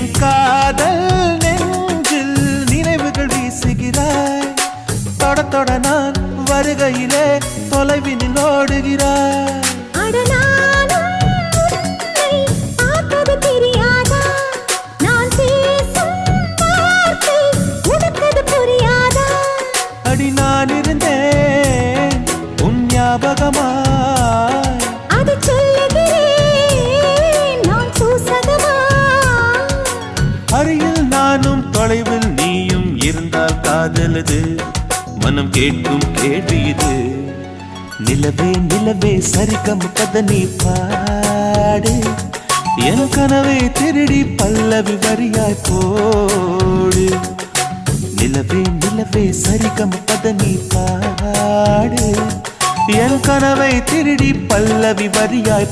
என் காதல் நெஞ்சில் நினைவுகள் வீசுகிறாய். தொட தொட நான் வருகையிலே தொலைவினில் ஓடுகிறாய். அடி நான் இருந்தேன் உன் ஞாபகமாய். அது சொல்லுகிறேன் நான் சூசகமாய். அருகில் நானும் தொலைவில் நீயும் இருந்தால் காதலது மனம் கேட்கும் கேள்வி இது. நிலவே நிலவே சரிகம் கதனி பாடு. என் கனவை திருடி பல்லவி வரியாய் போடு. நிலவே நிலவே சரிகம் கதனி பாடு. என் கனவை திருடி பல்லவி வரியாய்